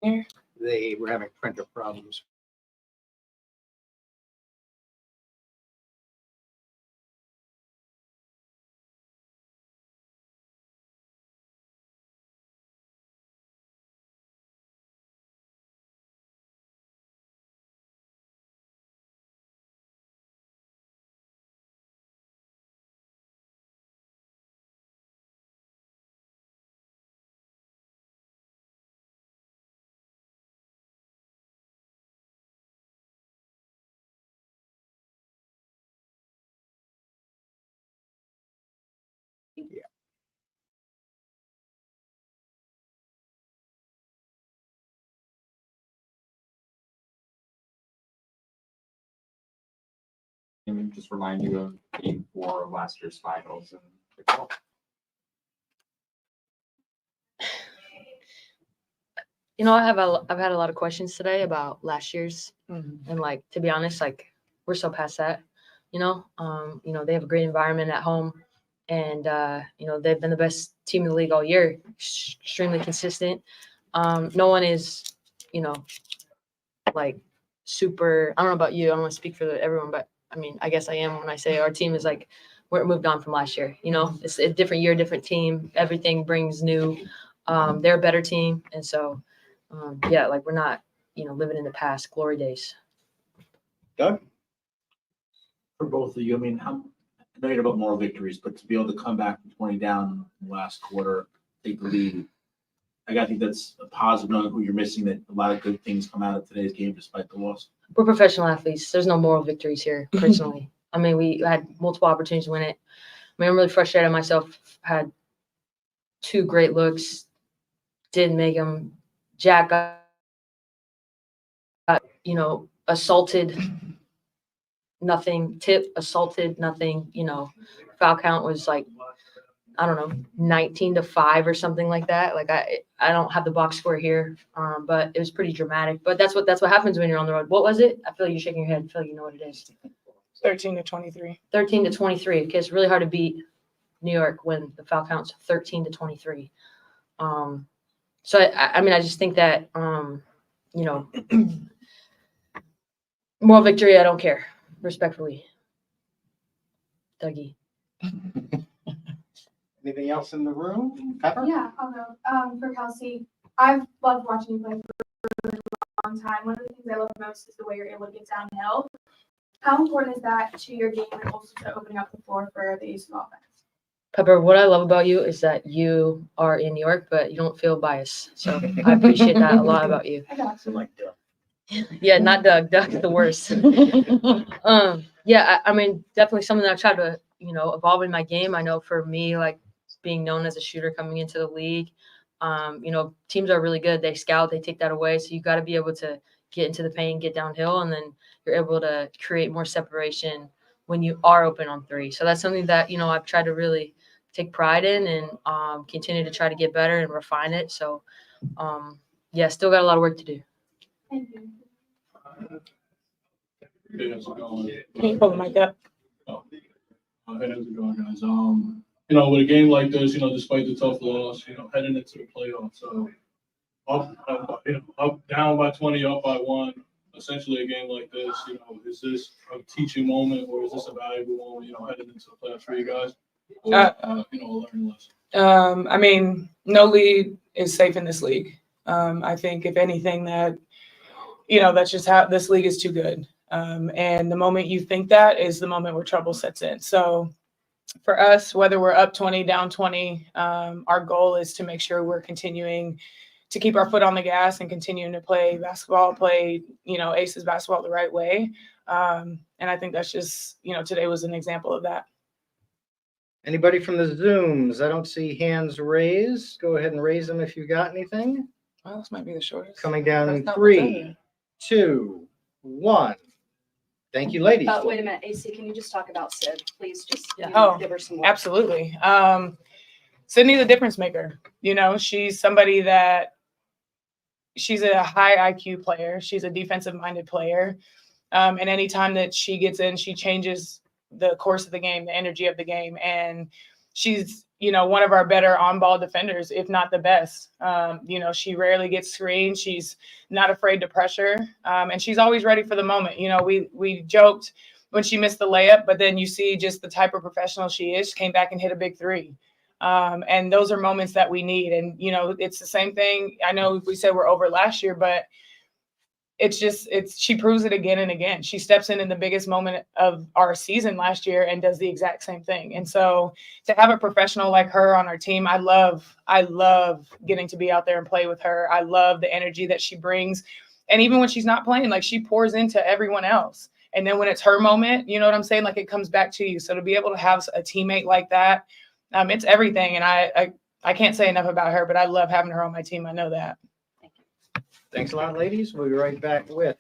here? They were having printer problems. Yeah. And just remind you of Game 4 of last year's finals and the call. You know, I've had a lot of questions today about last year's, Mm-hmm. and like, to be honest, like, we're so past that. You know, they have a great environment at home, and they've been the best team in the league all year, extremely consistent. No one is, like super. I don't know about you. I don't want to speak for everyone, but I mean, I guess I am when I say our team is like we're moved on from last year. You know, it's a different year, different team. Everything brings new. They're a better team, and so. Like we're not, living in the past glory days. Doug? For both of you, I mean, I know you had about moral victories, but to be able to come back from 20 down in the last quarter, take the lead, I think that's a positive knowing who you're missing, that a lot of good things come out of today's game despite the loss. We're professional athletes. There's no moral victories here, personally. I mean, we had multiple opportunities to win it. I mean, I'm really frustrated myself. Had 2 great looks, didn't make them. Jack got, assaulted, nothing. Tip, assaulted, nothing. Foul count was like, I don't know, 19-5 or something like that. Like I don't have the box score here, but it was pretty dramatic. But that's what happens when you're on the road. What was it? I feel like you're shaking your head. I feel like you know what it is. 13-23. 13-23. Okay, it's really hard to beat New York when the foul count's 13-23. So I mean, I just think that moral victory. I don't care. Respectfully, Dougie. Anything else in the room? Pepper? Yeah, I'll go. For Kelsey, I've loved watching you play for a really long time. One of the things I love most is the way you're able to get downhill. How important is that to your game and also to opening up the floor for the use of offense? Pepper, what I love about you is that you are in New York, but you don't feel biased. So I appreciate that a lot about you. I got you. Like Doug. Yeah, not Doug. Doug's the worst. I mean, definitely something that I've tried to, evolve in my game. I know for me, like being known as a shooter coming into the league, teams are really good. They scout, they take that away. So you got to be able to get into the paint, get downhill, and then you're able to create more separation when you are open on 3. So that's something that, I've tried to really take pride in and continue to try to get better and refine it. So, still got a lot of work to do. Thank you. Hey, how's it going? Can you pull the mic up? Oh, hey, how's it going, guys? With a game like this, despite the tough loss, heading into the playoffs, so up, down by 20, up by 1, essentially a game like this, is this a teaching moment or is this a valuable moment, heading into the playoffs for you guys? Or, a learning lesson? I mean, no lead is safe in this league. I think if anything that, that's just how this league is too good. And the moment you think that is the moment where trouble sets in. So for us, whether we're up 20, down 20, our goal is to make sure we're continuing to keep our foot on the gas and continuing to play basketball, play, Aces basketball the right way. And I think that's just, today was an example of that. Anybody from the Zooms? I don't see hands raised. Go ahead and raise them if you've got anything. Well, this might be the shortest. Coming down in 3, 2, 1. Thank you, ladies. Wait a minute, AC, can you just talk about Sid? Please just give her some more. Absolutely. Sydney's a difference maker. She's somebody that she's a high IQ player. She's a defensive-minded player. And anytime that she gets in, she changes the course of the game, the energy of the game. And she's, one of our better on-ball defenders, if not the best. She rarely gets screened. She's not afraid to pressure, and she's always ready for the moment. We joked when she missed the layup, but then you see just the type of professional she is. She came back and hit a big three. And those are moments that we need. And, it's the same thing. I know we said we're over last year, but she proves it again and again. She steps in the biggest moment of our season last year and does the exact same thing. And so to have a professional like her on our team, I love getting to be out there and play with her. I love the energy that she brings. And even when she's not playing, like, she pours into everyone else. And then when it's her moment, you know what I'm saying? Like, it comes back to you. So to be able to have a teammate like that, it's everything. And I can't say enough about her, but I love having her on my team. I know that. Thanks a lot, ladies. We'll be right back with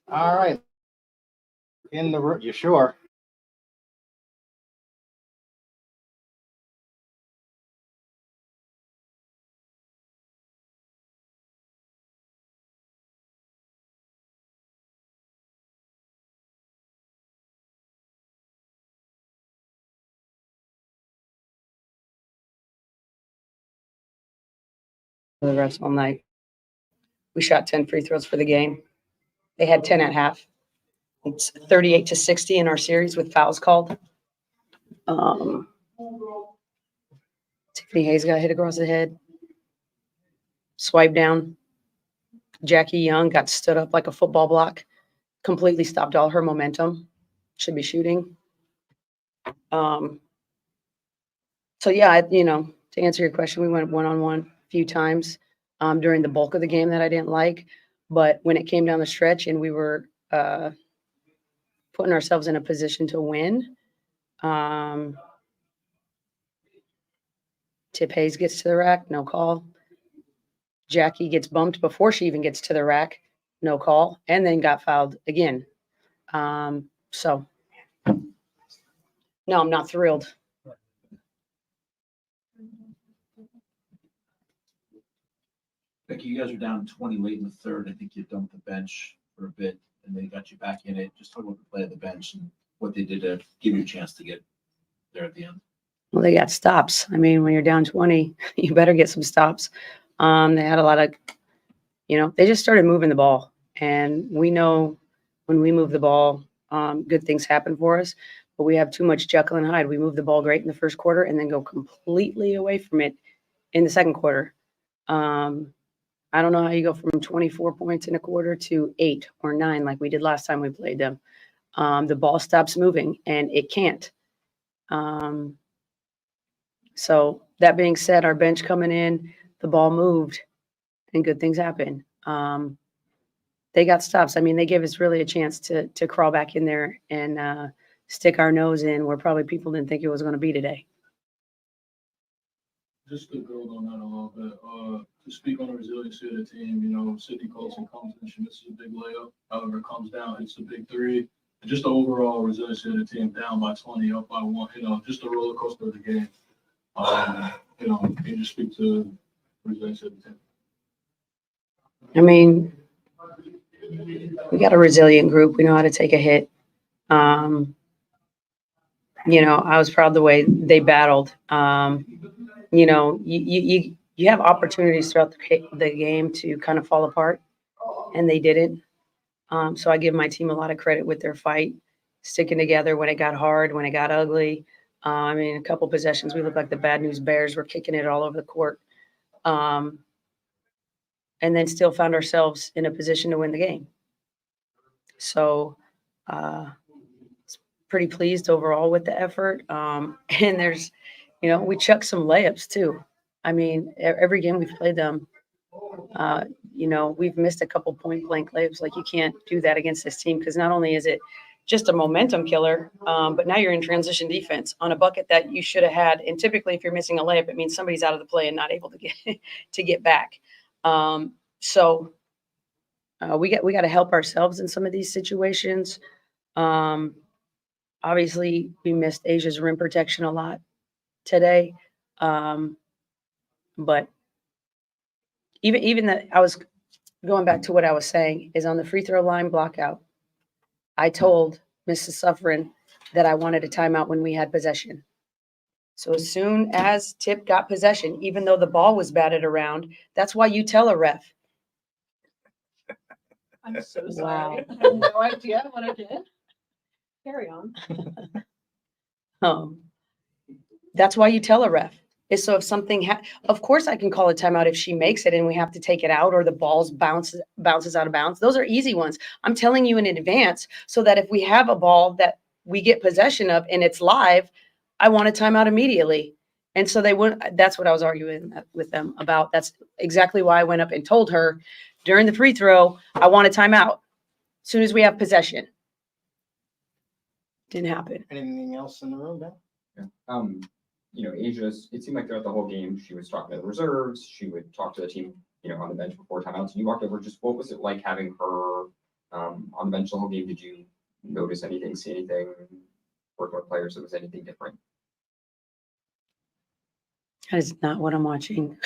All right. In the room, you sure? For the rest all night. We shot 10 free throws for the game. They had 10 at half. It's 38-60 in our series with fouls called. Tiffany Hayes got hit across the head. Swipe down. Jackie Young got stood up like a football block. Completely stopped all her momentum. Should be shooting. So yeah, to answer your question, we went one-on-one a few times during the bulk of the game that I didn't like. But when it came down the stretch and we were putting ourselves in a position to win, Tip Hayes gets to the rack, no call. Jackie gets bumped before she even gets to the rack, no call, and then got fouled again. So, no, I'm not thrilled. Becky, you guys are down 20 late in the third. I think you dumped the bench for a bit and they got you back in it. Just talk about the play of the bench and what they did to give you a chance to get there at the end. Well, they got stops. I mean, when you're down 20, you better get some stops. They had a lot of, they just started moving the ball. And we know when we move the ball, good things happen for us. But we have too much Jekyll and Hyde. We move the ball great in the first quarter and then go completely away from it in the second quarter. I don't know how you go from 24 points in a quarter to 8 or 9 like we did last time we played them. The ball stops moving, and it can't. So that being said, our bench coming in, the ball moved, and good things happen. They got stops. I mean, they gave us really a chance to crawl back in there and stick our nose in where probably people didn't think it was going to be today. Just to build on that a little bit, to speak on the resiliency of the team, Sydney Colson comes in, she misses a big layup. However, it comes down, hits a big three. And just the overall resiliency of the team, down by 20, up by 1, just a roller coaster of the game. Can you just speak to the resiliency of the team? I mean, we got a resilient group. We know how to take a hit. I was proud of the way they battled. You have opportunities throughout the game to kind of fall apart, and they didn't. So I give my team a lot of credit with their fight, sticking together when it got hard, when it got ugly. A couple possessions, we looked like the Bad News Bears. Were kicking it all over the court. And then still found ourselves in a position to win the game. So pretty pleased overall with the effort. And there's, we chucked some layups too. I mean, every game we've played them, we've missed a couple point blank layups. Like, you can't do that against this team because not only is it just a momentum killer, but now you're in transition defense on a bucket that you should have had. And typically, if you're missing a layup, it means somebody's out of the play and not able to get back. So we got to help ourselves in some of these situations. Obviously, we missed Asia's rim protection a lot today. But even that, I was going back to what I was saying is on the free throw line block out. I told Mrs. Suffren that I wanted a timeout when we had possession. So as soon as Tip got possession, even though the ball was batted around, that's why you tell a ref. I'm so Wow. sorry. I have no idea what I did. Carry on. That's why you tell a ref. Is so if something, of course I can call a timeout if she makes it and we have to take it out or the balls bounces out of bounds. Those are easy ones. I'm telling you in advance so that if we have a ball that we get possession of and it's live, I want a timeout immediately. And so they wouldn't. That's what I was arguing with them about. That's exactly why I went up and told her during the free throw, I want a timeout as soon as we have possession. Didn't happen. Anything else in the room, Ben? Yeah. Asia, it seemed like throughout the whole game, she was talking to the reserves. She would talk to the team, on the bench before timeouts. And you walked over, just what was it like having her On the bench the whole game, did you notice anything, see anything, working with players that was anything different? That is not what I'm watching.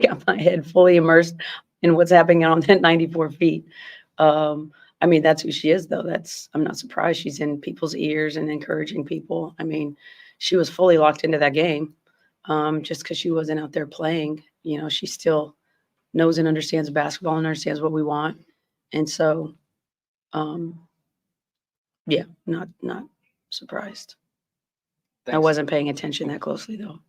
Got my head fully immersed in what's happening on that 94 feet. I mean, that's who she is, though. I'm not surprised she's in people's ears and encouraging people. I mean, she was fully locked into that game. Just because she wasn't out there playing, you know, she still knows and understands basketball and understands what we want. And so, yeah, not surprised. I Thanks. wasn't paying attention that closely, though.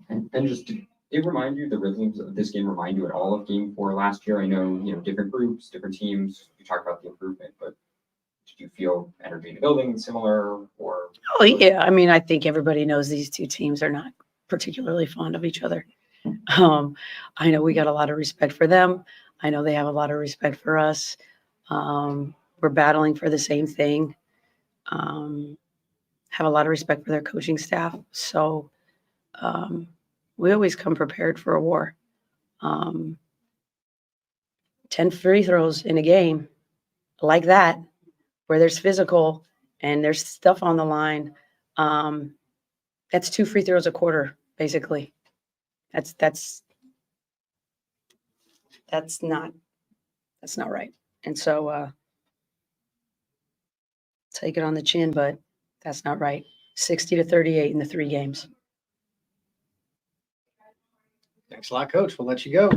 And just did it remind you, the rhythms of this game remind you at all of game 4 last year? I know, different groups, different teams, you talked about the improvement, but did you feel energy in the building similar or? Oh, yeah. I mean, I think everybody knows these two teams are not particularly fond of each other. I know we got a lot of respect for them. I know they have a lot of respect for us. We're battling for the same thing. Have a lot of respect for their coaching staff. So we always come prepared for a war. 10 free throws in a game like that, where there's physical and there's stuff on the line. That's 2 free throws a quarter, basically. That's not right. And so take it on the chin, but that's not right. 60-38 in the 3 games. Thanks a lot, Coach. We'll let you go.